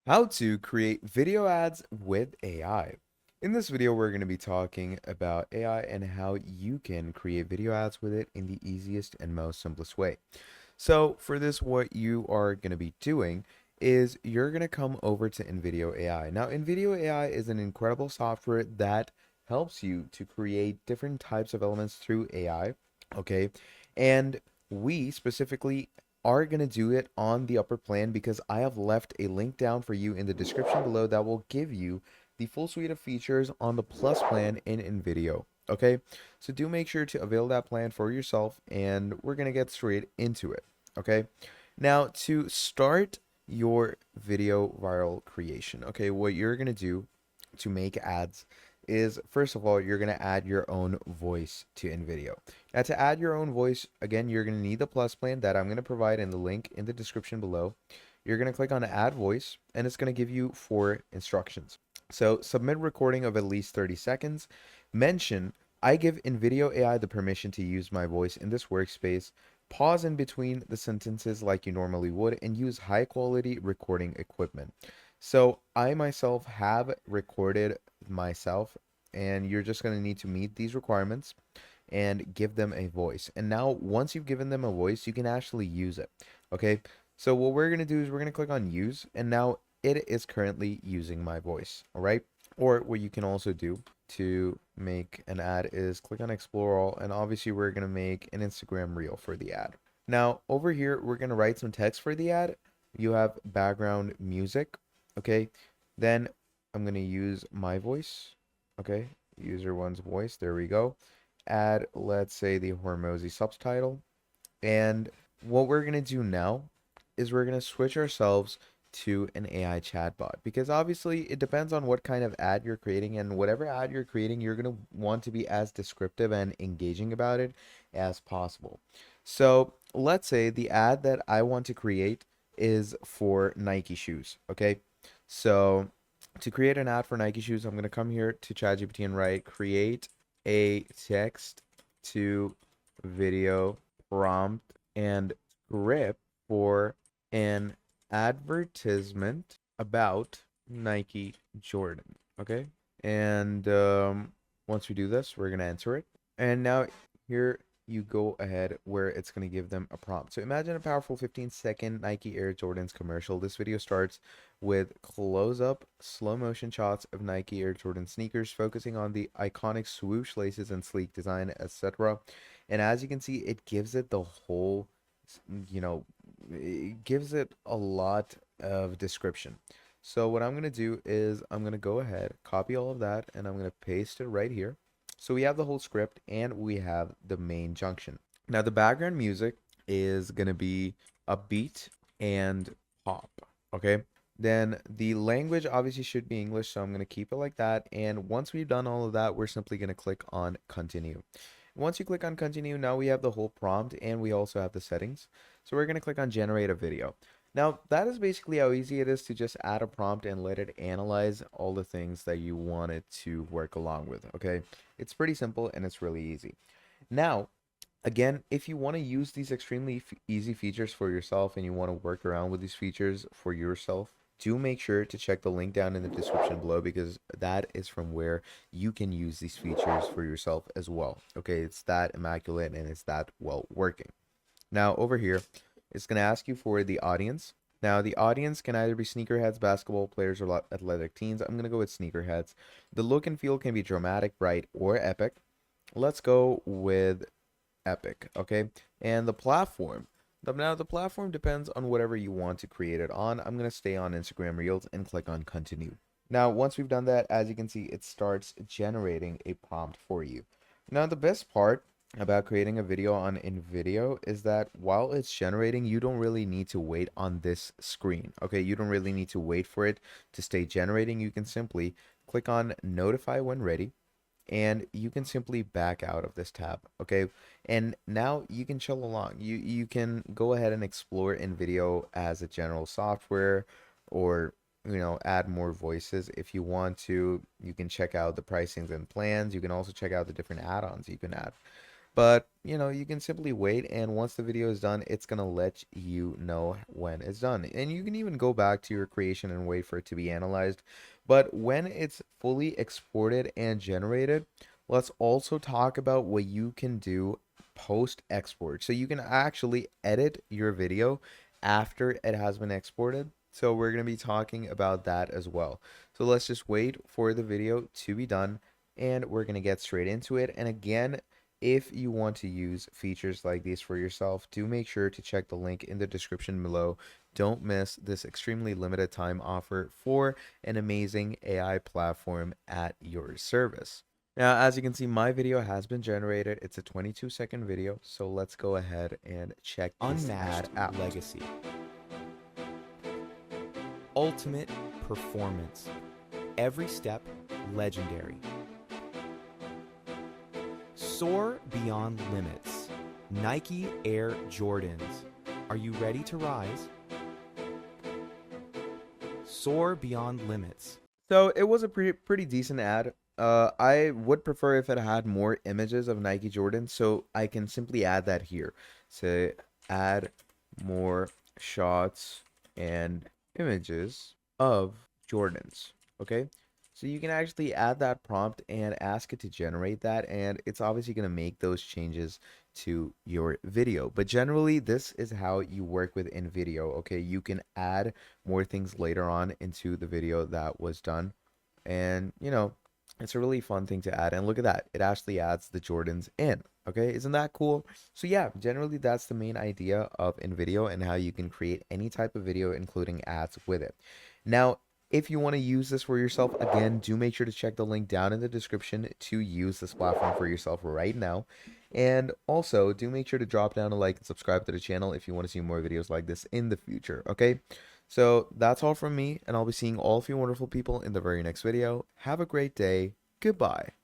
How to create video ads with AI. In this video, we're going to be talking about AI and how you can create video ads with it in the easiest and most simplest way. So for this, what you are going to be doing is you're going to come over to Invideo AI. Now, Invideo AI is an incredible software that helps you to create different types of elements through AI. Okay. And we specifically are going to do it on the upper plan because I have left a link down for you in the description below that will give you the full suite of features on the plus plan in Invideo. Okay, so do make sure to avail that plan for yourself, and we're going to get straight into it. Okay, now to start your video viral creation, okay, what you're going to do to make ads is first of all, you're going to add your own voice to InVideo. Now, to add your own voice, again, you're going to need the plus plan that I'm going to provide in the link in the description below. You're going to click on add voice, and it's going to give you 4 instructions. So, submit recording of at least 30 seconds. Mention, I give InVideo AI the permission to use my voice in this workspace. Pause in between the sentences like you normally would, and use high quality recording equipment. So I myself have recorded myself, and you're just going to need to meet these requirements and give them a voice. And now once you've given them a voice, you can actually use it. Okay, so what we're going to do is we're going to click on use, and now it is currently using my voice. All right, or what you can also do to make an ad is click on explore all, and obviously we're going to make an Instagram reel for the ad. Now over here we're going to write some text for the ad. You have background music. Okay, then I'm going to use my voice. Okay, user one's voice. There we go. Add, let's say, the Hormozy subtitle. And what we're going to do now is we're going to switch ourselves to an AI chatbot, because obviously it depends on what kind of ad you're creating, and whatever ad you're creating, you're going to want to be as descriptive and engaging about it as possible. So let's say the ad that I want to create is for Nike shoes. Okay, so to create an ad for Nike shoes, I'm going to come here to ChatGPT and write create a text to video prompt and script for an advertisement about Nike Jordan. Okay. And once we do this, we're going to enter it. And now here you go ahead where it's going to give them a prompt. So imagine a powerful 15-second Nike Air Jordans commercial. This video starts with close-up, slow-motion shots of Nike Air Jordan sneakers, focusing on the iconic swoosh laces and sleek design, etc. And as you can see, it gives it the whole, you know, it gives it a lot of description. So what I'm going to do is I'm going to go ahead, copy all of that, and I'm going to paste it right here. So we have the whole script and we have the main junction. Now the background music is going to be upbeat and pop, okay? Then the language obviously should be English, so I'm going to keep it like that. And once we've done all of that, we're simply going to click on continue. Once you click on continue, now we have the whole prompt and we also have the settings. So we're going to click on generate a video. Now, that is basically how easy it is to just add a prompt and let it analyze all the things that you want it to work along with, okay? It's pretty simple and it's really easy. Now, again, if you want to use these extremely easy features for yourself and you want to work around with these features for yourself, do make sure to check the link down in the description below, because that is from where you can use these features for yourself as well. Okay, it's that immaculate and it's that well working. Now, over here, it's going to ask you for the audience. Now, the audience can either be sneakerheads, basketball players, or athletic teens. I'm going to go with sneakerheads. The look and feel can be dramatic, bright, or epic. Let's go with epic, okay? And the platform. Now, the platform depends on whatever you want to create it on. I'm going to stay on Instagram Reels and click on continue. Now, once we've done that, as you can see, it starts generating a prompt for you. Now, the best part about creating a video on InVideo is that while it's generating, you don't really need to wait on this screen, okay? You don't really need to wait for it to stay generating. You can simply click on notify when ready, and you can simply back out of this tab, okay? And now you can chill along. You can go ahead and explore InVideo as a general software, or add more voices if you want to. You can check out the pricings and plans. You can also check out the different add-ons you can add. But, you can simply wait, and once the video is done, it's gonna let you know when it's done. And you can even go back to your creation and wait for it to be analyzed. But when it's fully exported and generated, let's also talk about what you can do post export. So you can actually edit your video after it has been exported. So we're going to be talking about that as well. So let's just wait for the video to be done, and we're going to get straight into it. And again, if you want to use features like these for yourself, do make sure to check the link in the description below. Don't miss this extremely limited time offer for an amazing AI platform at your service. Now, as you can see, my video has been generated. It's a 22-second video, so let's go ahead and check this ad Unmatched out. legacy. Ultimate performance. Every step legendary. Soar beyond limits. Nike Air Jordans. Are you ready to rise? Soar beyond limits. So it was a pretty decent ad. I would prefer if it had more images of Nike Jordan, so I can simply add that here. So add more shots and images of Jordans. Okay. So you can actually add that prompt and ask it to generate that, and it's obviously going to make those changes to your video. But generally, this is how you work with Invideo. Okay, you can add more things later on into the video that was done, and it's a really fun thing to add. And look at that, it actually adds the Jordans in. Okay, isn't that cool? So yeah, generally that's the main idea of Invideo and how you can create any type of video, including ads with it. Now, if you want to use this for yourself, again, do make sure to check the link down in the description to use this platform for yourself right now. And also, do make sure to drop down a like and subscribe to the channel if you want to see more videos like this in the future, okay? So that's all from me, and I'll be seeing all of you wonderful people in the very next video. Have a great day. Goodbye.